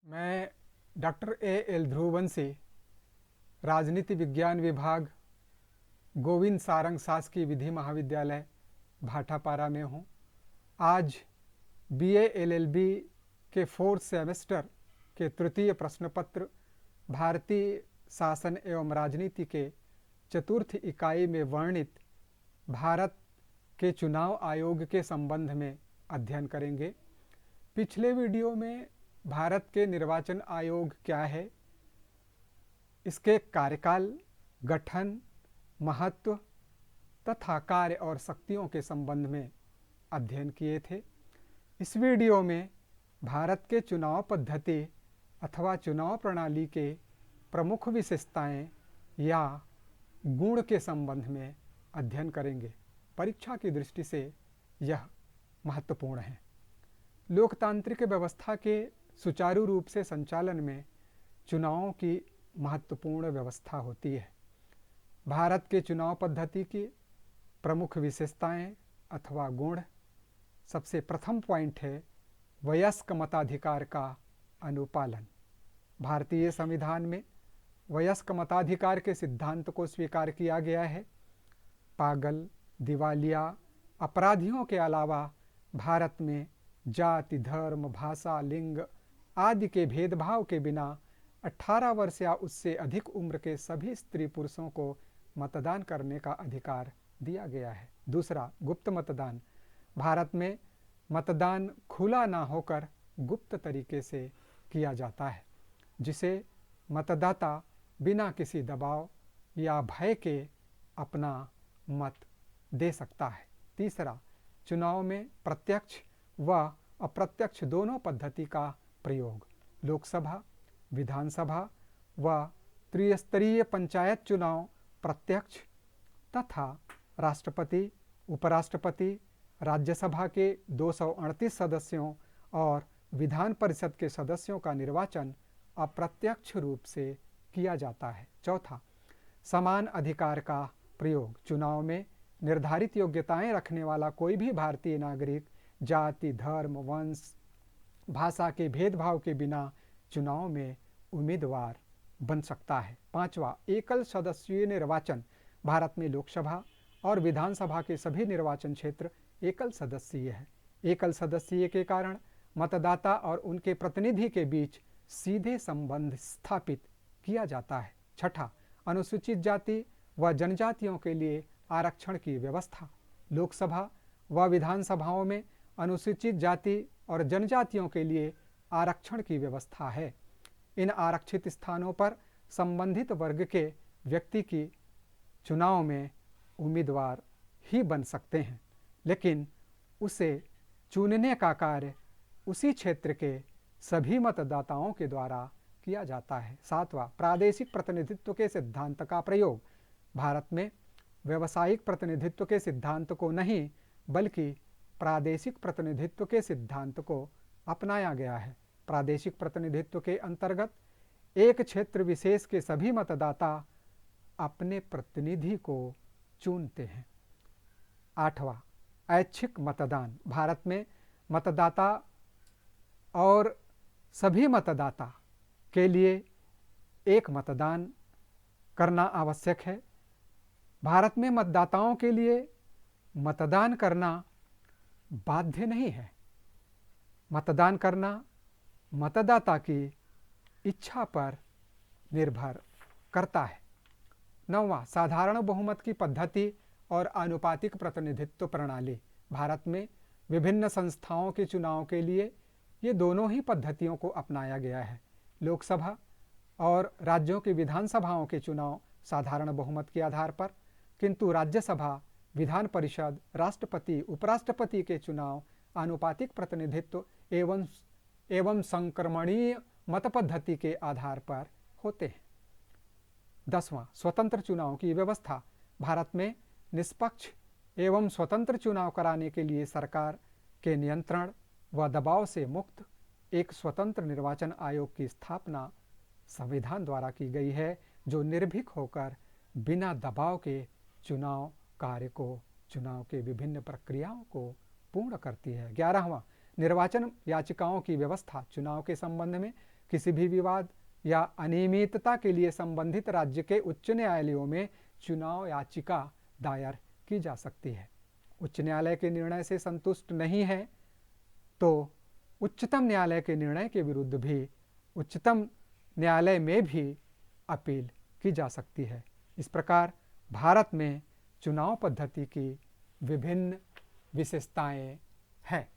मैं doctor L Dhruvvanshi, राजनीति विज्ञान विभाग, गोविंद सारंग शासकीय विधि महाविद्यालय भाटापारा में हूँ। आज बीए एलएलबी के 4th सेमेस्टर के तृतीय प्रश्न पत्र भारतीय शासन एवं राजनीति के चतुर्थ इकाई में वर्णित भारत के चुनाव आयोग के संबंध में अध्ययन करेंगे। पिछले वीडियो में भारत के निर्वाचन आयोग क्या है, इसके कार्यकाल, गठन, महत्व तथा कार्य और शक्तियों के संबंध में अध्ययन किए थे। इस वीडियो में भारत के चुनाव पद्धति अथवा चुनाव प्रणाली के प्रमुख विशेषताएं या गुण के संबंध में अध्ययन करेंगे। परीक्षा की दृष्टि से यह महत्वपूर्ण है। लोकतांत्रिक व्यवस्था के सुचारू रूप से संचालन में चुनावों की महत्वपूर्ण व्यवस्था होती है। भारत के चुनाव पद्धति की प्रमुख विशेषताएं अथवा गुण, सबसे प्रथम पॉइंट है वयस्क मताधिकार का अनुपालन। भारतीय संविधान में वयस्क मताधिकार के सिद्धांत को स्वीकार किया गया है। पागल, दिवालिया, अपराधियों के अलावा भारत में जाति, धर्म, भाषा, लिंग आदि के भेदभाव के बिना 18 वर्ष या उससे अधिक उम्र के सभी स्त्री पुरुषों को मतदान करने का अधिकार दिया गया है। दूसरा, गुप्त मतदान। भारत में मतदान खुला ना होकर गुप्त तरीके से किया जाता है, जिसे मतदाता बिना किसी दबाव या भय के अपना मत दे सकता है। तीसरा, चुनाव में प्रत्यक्ष व अप्रत्यक्ष दोनों पद्धति का प्रयोग। लोकसभा, विधानसभा व त्रिस्तरीय पंचायत चुनाव प्रत्यक्ष तथा राष्ट्रपति, उपराष्ट्रपति, राज्यसभा के 238 सदस्यों और विधान परिषद के सदस्यों का निर्वाचन अप्रत्यक्ष रूप से किया जाता है। चौथा, समान अधिकार का प्रयोग। चुनाव में निर्धारित योग्यताएं रखने वाला कोई भी भारतीय नागरिक जाति, धर्म, वंश, भाषा के भेदभाव के बिना चुनाव में उम्मीदवार बन सकता है। पांचवा, एकल सदस्यीय निर्वाचन। भारत में लोकसभा और विधानसभा के सभी निर्वाचन क्षेत्र एकल सदस्यीय है। एकल सदस्यीय के कारण मतदाता और उनके प्रतिनिधि के बीच सीधे संबंध स्थापित किया जाता है। छठा, अनुसूचित जाति व जनजातियों के लिए आरक्षण की व्यवस्था। लोकसभा व विधानसभाओं में अनुसूचित जाति और जनजातियों के लिए आरक्षण की व्यवस्था है। इन आरक्षित स्थानों पर संबंधित वर्ग के व्यक्ति की चुनाव में उम्मीदवार ही बन सकते हैं, लेकिन उसे चुनने का कार्य उसी क्षेत्र के सभी मतदाताओं के द्वारा किया जाता है। सातवां, प्रादेशिक प्रतिनिधित्व के सिद्धांत का प्रयोग। भारत में व्यावसायिक प्रतिनिधित्व के सिद्धांत को नहीं बल्कि प्रादेशिक प्रतिनिधित्व के सिद्धांत को अपनाया गया है। प्रादेशिक प्रतिनिधित्व के अंतर्गत एक क्षेत्र विशेष के सभी मतदाता अपने प्रतिनिधि को चुनते हैं। आठवां, ऐच्छिक मतदान। भारत में मतदाता और सभी मतदाता के लिए एक मतदान करना आवश्यक है। भारत में मतदाताओं के लिए मतदान करना बाध्य नहीं है। मतदान करना मतदाता की इच्छा पर निर्भर करता है। नौवां, साधारण बहुमत की पद्धति और आनुपातिक प्रतिनिधित्व प्रणाली। भारत में विभिन्न संस्थाओं के चुनाव के लिए ये दोनों ही पद्धतियों को अपनाया गया है। लोकसभा और राज्यों की विधानसभाओं के चुनाव साधारण बहुमत के आधार पर, किंतु राज्यसभा, विधान परिषद, राष्ट्रपति, उपराष्ट्रपति के चुनाव आनुपातिक प्रतिनिधित्व एवं संक्रमणीय मत पद्धति के आधार पर होते हैं। 10वां, स्वतंत्र चुनाव की व्यवस्था। भारत में निष्पक्ष एवं स्वतंत्र चुनाव कराने के लिए सरकार के नियंत्रण व दबाव से मुक्त एक स्वतंत्र निर्वाचन आयोग की स्थापना संविधान द्वारा की गई है, जो निर्भीक होकर बिना दबाव के चुनाव कार्य को, चुनाव के विभिन्न प्रक्रियाओं को पूर्ण करती है। 11वां, निर्वाचन याचिकाओं की व्यवस्था। चुनाव के संबंध में किसी भी विवाद या अनियमितता के लिए संबंधित राज्य के उच्च न्यायालयों में चुनाव याचिका दायर की जा सकती है। उच्च न्यायालय के निर्णय से संतुष्ट नहीं है तो उच्चतम न्यायालय के निर्णय के विरुद्ध भी उच्चतम न्यायालय में भी अपील की जा सकती है। इस प्रकार भारत में चुनाव पद्धति की विभिन्न विशेषताएं हैं।